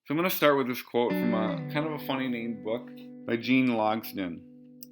So I'm going to start with this quote from a kind of a funny named book by Gene Logsdon.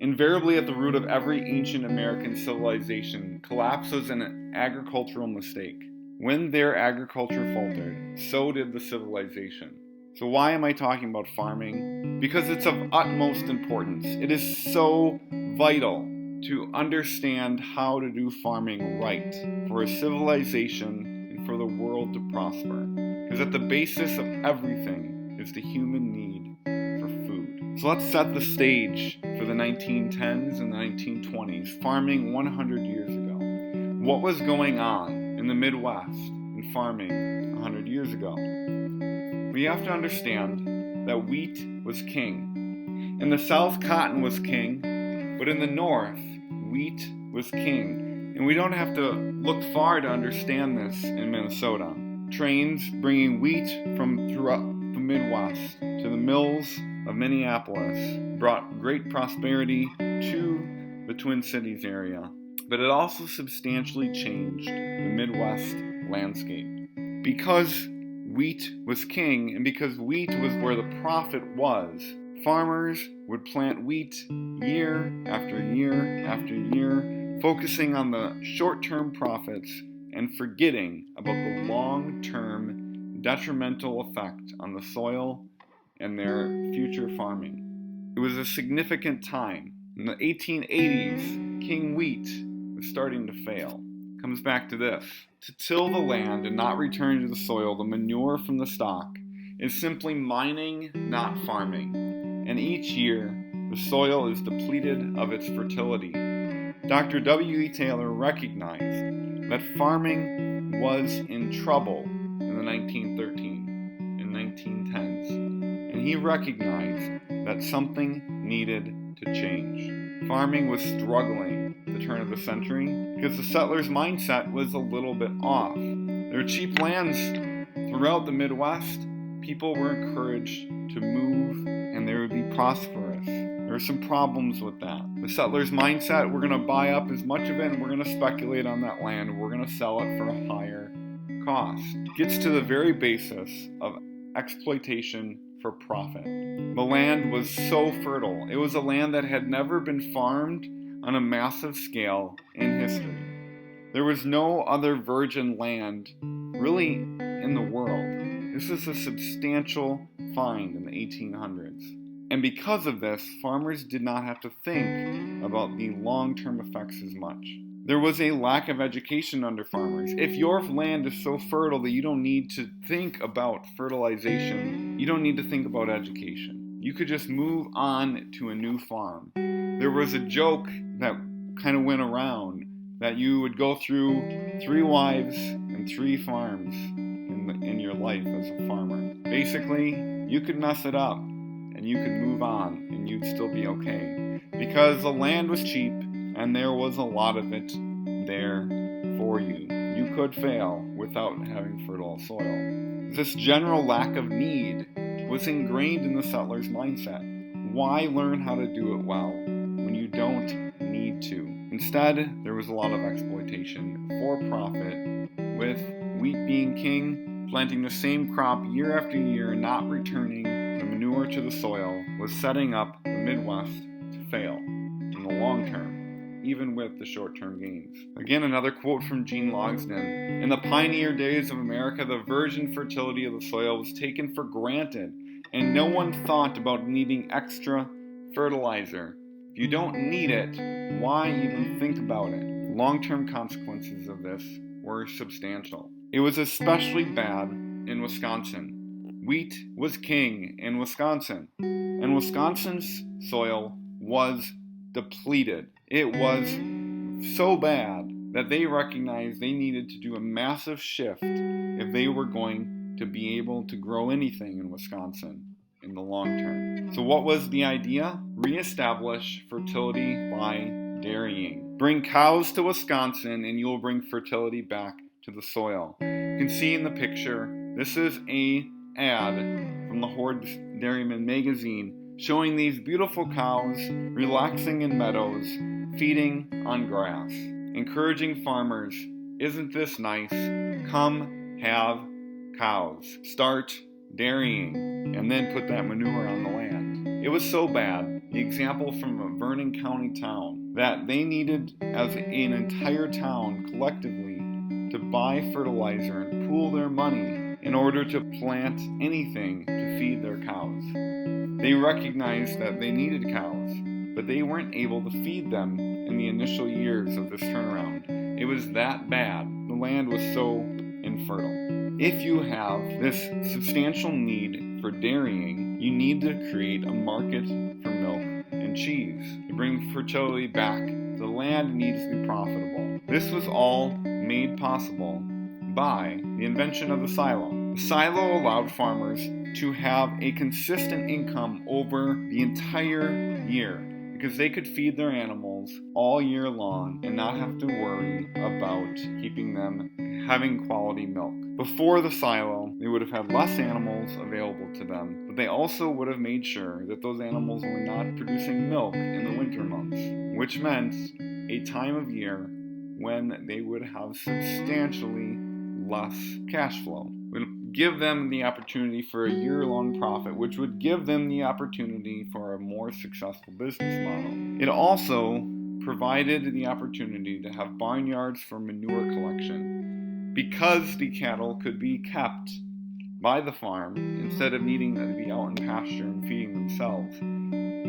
Invariably at the root of every ancient American civilization collapses an agricultural mistake. When their agriculture faltered, so did the civilization. So why am I talking about farming? Because it's of utmost importance. It is so vital to understand how to do farming right for a civilization and for the world to prosper. Because at the basis of everything is the human need for food. So let's set the stage for the 1910s and the 1920s, farming 100 years ago. What was going on in the Midwest in farming 100 years ago? We have to understand that wheat was king. In the South, cotton was king, but in the North, wheat was king. And we don't have to look far to understand this in Minnesota. Trains bringing wheat from throughout the Midwest to the mills of Minneapolis brought great prosperity to the Twin Cities area, but it also substantially changed the Midwest landscape. Because wheat was king and because wheat was where the profit was, farmers would plant wheat year after year after year, focusing on the short-term profits and forgetting about the long-term detrimental effect on the soil and their future farming. It was a significant time. In the 1880s, King Wheat was starting to fail. Comes back to this. To till the land and not return to the soil the manure from the stock is simply mining, not farming. And each year, the soil is depleted of its fertility. Dr. W.E. Taylor recognized that farming was in trouble in the 1913 and 1910s, and he recognized that something needed to change. Farming was struggling at the turn of the century because the settlers' mindset was a little bit off. There were cheap lands throughout the Midwest. People were encouraged to move and they would be prosperous. There were some problems with that. The settlers' mindset, we're going to buy up as much of it and we're going to speculate on that land and we're going to sell it for a higher cost. Gets to the very basis of exploitation for profit. The land was so fertile. It was a land that had never been farmed on a massive scale in history. There was no other virgin land really in the world. This is a substantial find in the 1800s. And because of this, farmers did not have to think about the long-term effects as much. There was a lack of education under farmers. If your land is so fertile that you don't need to think about fertilization, you don't need to think about education. You could just move on to a new farm. There was a joke that kind of went around that you would go through 3 wives and 3 farms in your life as a farmer. Basically, you could mess it up and you could move on and you'd still be okay. Because the land was cheap and there was a lot of it there for you. You could fail without having fertile soil. This general lack of need was ingrained in the settlers' mindset. Why learn how to do it well when you don't need to? Instead, there was a lot of exploitation for profit, with wheat being king, planting the same crop year after year, not returning the manure to the soil, was setting up the Midwest to fail in the long term, even with the short-term gains. Again, another quote from Gene Logsdon. In the pioneer days of America, the virgin fertility of the soil was taken for granted, and no one thought about needing extra fertilizer. If you don't need it, why even think about it? Long-term consequences of this were substantial. It was especially bad in Wisconsin. Wheat was king in Wisconsin, and Wisconsin's soil was depleted. It was so bad that they recognized they needed to do a massive shift if they were going to be able to grow anything in Wisconsin in the long term. So what was the idea? Reestablish fertility by dairying. Bring cows to Wisconsin and you'll bring fertility back to the soil. You can see in the picture, this is an ad from the Horde Dairyman magazine showing these beautiful cows relaxing in meadows, feeding on grass, encouraging farmers, isn't this nice? Come have cows. Start dairying, and then put that manure on the land. It was so bad, the example from a Vernon County town, that they needed, as an entire town collectively, to buy fertilizer and pool their money in order to plant anything to feed their cows. They recognized that they needed cows, but they weren't able to feed them in the initial years of this turnaround. It was that bad. The land was so infertile. If you have this substantial need for dairying, you need to create a market for milk and cheese. To bring fertility back, the land needs to be profitable. This was all made possible by the invention of the silo. The silo allowed farmers to have a consistent income over the entire year, because they could feed their animals all year long and not have to worry about keeping them having quality milk. Before the silo, they would have had less animals available to them, but they also would have made sure that those animals were not producing milk in the winter months, which meant a time of year when they would have substantially less cash flow. It would give them the opportunity for a year-long profit, which would give them the opportunity for a more successful business model. It also provided the opportunity to have barnyards for manure collection. Because the cattle could be kept by the farm instead of needing to be out in pasture and feeding themselves,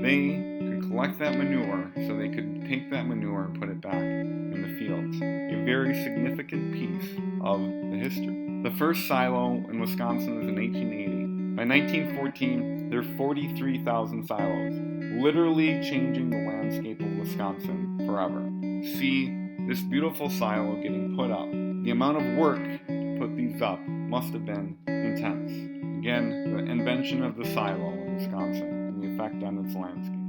they could collect that manure so they could take that manure and put it back in the fields. A very significant piece of the history. The first silo in Wisconsin was in 1880. By 1914, there were 43,000 silos, literally changing the landscape of Wisconsin forever. See this beautiful silo getting put up. The amount of work to put these up must have been intense. Again, the invention of the silo in Wisconsin and the effect on its landscape.